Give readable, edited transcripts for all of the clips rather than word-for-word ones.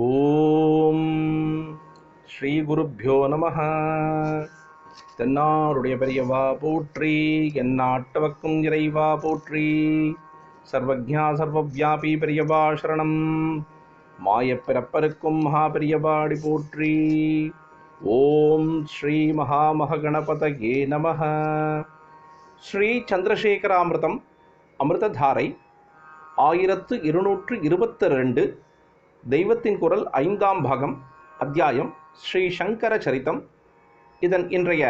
ஓம் ஸ்ரீ குருப்யோ நமஹ. தென்னாருடைய பெரியவா போற்றி, எந்நாட்டவர்க்கும் இறைவா போற்றி. சர்வஜ்ஞா சர்வவ்யாபி பெரியவா சரணம். மாயப்பிறப்பருக்கும் மகா பெரியவாடி போற்றி. ஓம் ஸ்ரீ மகாமகணபதயே நமஹ. ஸ்ரீ சந்திரசேகராமிர்தம் அமிர்ததாரை 1222 தெய்வத்தின் குரல் 5ஆம் பாகம், அத்தியாயம் ஸ்ரீ சங்கர சரிதம். இதன் இன்றைய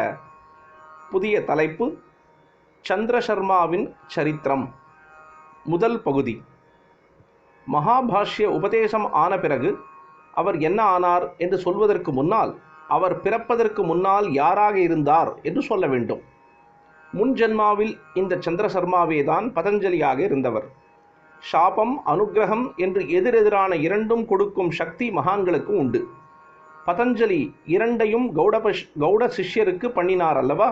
புதிய தலைப்பு சந்திரசர்மாவின் சரித்திரம். முதல் பகுதி. மகாபாஷ்ய உபதேசம் ஆன பிறகு அவர் என்ன ஆனார் என்று சொல்வதற்கு முன்னால் அவர் பிறப்பதற்கு முன்னால் யாராக இருந்தார் என்று சொல்ல வேண்டும். முன் ஜென்மாவில் இந்த சந்திரசர்மாவேதான் பதஞ்சலியாக இருந்தவர். சாபம் அனுக்கிரகம் என்று எதிரெதிரான இரண்டும் கொடுக்கும் சக்தி மகான்களுக்கு உண்டு. பதஞ்சலி இரண்டையும் கௌட சிஷ்யருக்கு பண்ணினார் அல்லவா?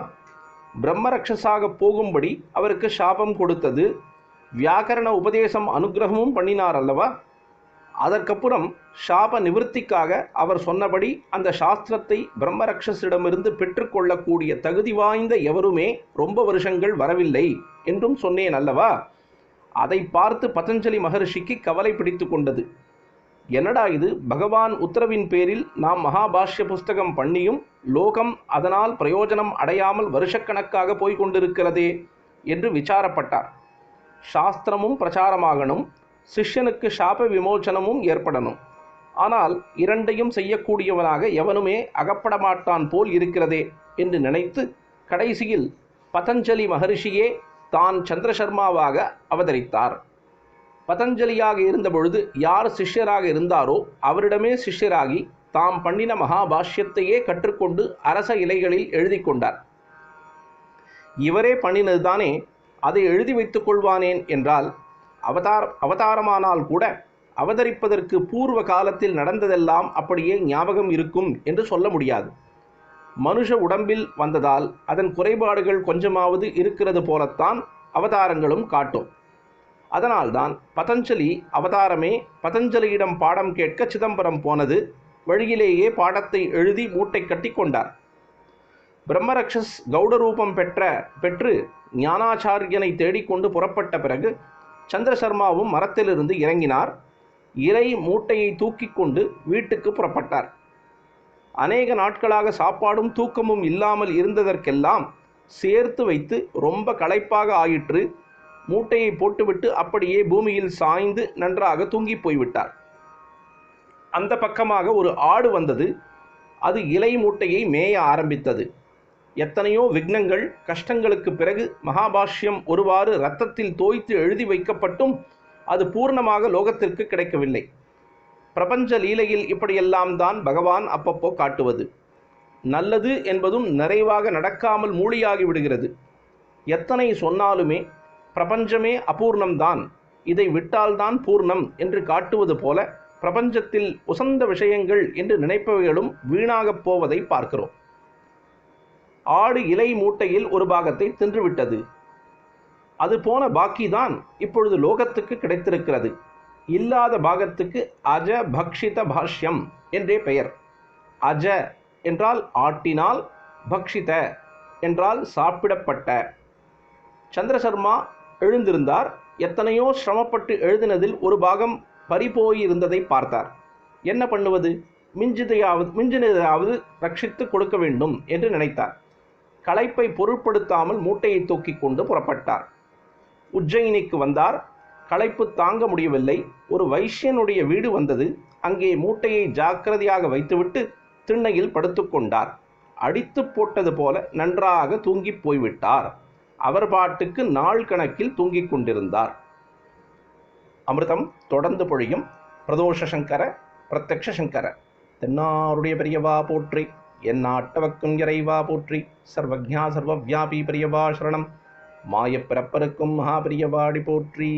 பிரம்மரக்ஷசாக போகும்படி அவருக்கு சாபம் கொடுத்தது. வியாக்கரண உபதேசம் அனுக்கிரகமும் பண்ணினார் அல்லவா? அதற்கப்புறம் சாப நிவர்த்திக்காக அவர் சொன்னபடி அந்த சாஸ்திரத்தை பிரம்மரக்ஷசிடமிருந்து பெற்றுக்கொள்ளக்கூடிய தகுதி வாய்ந்த எவருமே ரொம்ப வருஷங்கள் வரவில்லை என்றும் சொன்னேன் அல்லவா? அதை பார்த்து பதஞ்சலி மகர்ஷிக்கு கவலை பிடித்து கொண்டது. என்னடா இது, பகவான் உத்தரவின் பேரில் நாம் மகாபாஷ்ய புஸ்தகம் பண்ணியும் லோகம் அதனால் பிரயோஜனம் அடையாமல் வருஷக்கணக்காக போய்கொண்டிருக்கிறதே என்று விசாரப்பட்டார். சாஸ்திரமும் பிரச்சாரமாகணும், சிஷ்யனுக்கு சாப விமோச்சனமும் ஏற்படணும். ஆனால் இரண்டையும் செய்யக்கூடியவனாக எவனுமே அகப்பட மாட்டான் போல் இருக்கிறதே என்று நினைத்து கடைசியில் பதஞ்சலி மகர்ஷியே தான் சந்திரசர்மாவாக அவதரித்தார். பதஞ்சலியாக இருந்தபொழுது யார் சிஷ்யராக இருந்தாரோ அவரிடமே சிஷ்யராகி தாம் பண்ணின மகாபாஷ்யத்தையே கற்றுக்கொண்டு அரச இலைகளில் எழுதி கொண்டார். இவரே பண்ணினதுதானே, அதை எழுதி வைத்துக் கொள்வானேன் என்றால் அவதாரமானால் கூட அவதரிப்பதற்கு பூர்வ காலத்தில் நடந்ததெல்லாம் அப்படியே ஞாபகம் இருக்கும் என்று சொல்ல முடியாது. மனுஷ உடம்பில் வந்ததால் அதன் குறைபாடுகள் கொஞ்சமாவது இருக்கிறது போலத்தான் அவதாரங்களும் காட்டும். அதனால்தான் பதஞ்சலி அவதாரமே பதஞ்சலியிடம் பாடம் கேட்க சிதம்பரம் போனது. வழியிலேயே பாடத்தை எழுதி மூட்டை கட்டி கொண்டார். பிரம்மரக்ஷஸ் கௌடரூபம் பெற்று ஞானாச்சாரியனை தேடிக்கொண்டு புறப்பட்ட பிறகு சந்திரசர்மாவும் மரத்திலிருந்து இறங்கினார். இறை மூட்டையை தூக்கி கொண்டு வீட்டுக்கு புறப்பட்டார். அநேக நாட்களாக சாப்பாடும் தூக்கமும் இல்லாமல் இருந்ததற்கெல்லாம் சேர்த்து வைத்து ரொம்ப களைப்பாக ஆயிற்று. மூட்டையை போட்டுவிட்டு அப்படியே பூமியில் சாய்ந்து நன்றாக தூங்கி போய்விட்டார். அந்த பக்கமாக ஒரு ஆடு வந்தது. அது இலை மூட்டையை மேய ஆரம்பித்தது. எத்தனையோ விக்னங்கள் கஷ்டங்களுக்கு பிறகு மகாபாஷ்யம் ஒருவாறு இரத்தத்தில் தோய்த்து எழுதி வைக்கப்பட்டும் அது பூர்ணமாக லோகத்திற்கு கிடைக்கவில்லை. பிரபஞ்ச லீலையில் இப்படியெல்லாம் தான் பகவான் அப்பப்போ காட்டுவது. நல்லது என்பதும் நிறைவாக நடக்காமல் மூளியாகி விடுகிறது. எத்தனை சொன்னாலுமே பிரபஞ்சமே அபூர்ணம்தான், இதை விட்டால்தான் பூர்ணம் என்று காட்டுவது போல பிரபஞ்சத்தில் உசந்த விஷயங்கள் என்று நினைப்பவைகளும் வீணாகப் போவதை பார்க்கிறோம். ஆடு இலை மூட்டையில் ஒரு பாகத்தை தின்றுவிட்டது. அது போன பாக்கிதான் இப்பொழுது லோகத்துக்கு கிடைத்திருக்கிறது. இல்லாத பாகத்துக்கு அஜ பக்ஷித பாஷ்யம் என்றே பெயர். அஜ என்றால் ஆட்டினால், பக்ஷித என்றால் சாப்பிடப்பட்ட. சந்திரசர்மா எழுந்திருந்தார். எத்தனையோ சிரமப்பட்டு எழுதினதில் ஒரு பாகம் பறிபோயிருந்ததை பார்த்தார். என்ன பண்ணுவது, மிஞ்சினதையாவது ரட்சித்து கொடுக்க வேண்டும் என்று நினைத்தார். களைப்பை பொருட்படுத்தாமல் மூட்டையை தூக்கி கொண்டு புறப்பட்டார். உஜ்ஜயினிக்கு வந்தார். களைப்பு தாங்க முடியவில்லை. ஒரு வைஷ்யனுடைய வீடு வந்தது. அங்கே மூட்டையை ஜாக்கிரதையாக வைத்துவிட்டு திண்ணையில் படுத்துக்கொண்டார். அடித்து போட்டது போல நன்றாக தூங்கி போய்விட்டார். அவர் பாட்டுக்கு நாள் கணக்கில் தூங்கிக் கொண்டிருந்தார். அமிர்தம் தொடர்ந்து பொழியும். பிரதோஷ சங்கர பிரத்யக்ஷ சங்கர. தென்னாருடைய பெரியவா போற்றி, எந்நாட்டவர்க்கும் இறைவா போற்றி. சர்வஜ்ஞா சர்வவ்யாபி பெரியவா சரணம். மாயப்பிறப்பருக்கும் மகா பெரியவாடி போற்றி.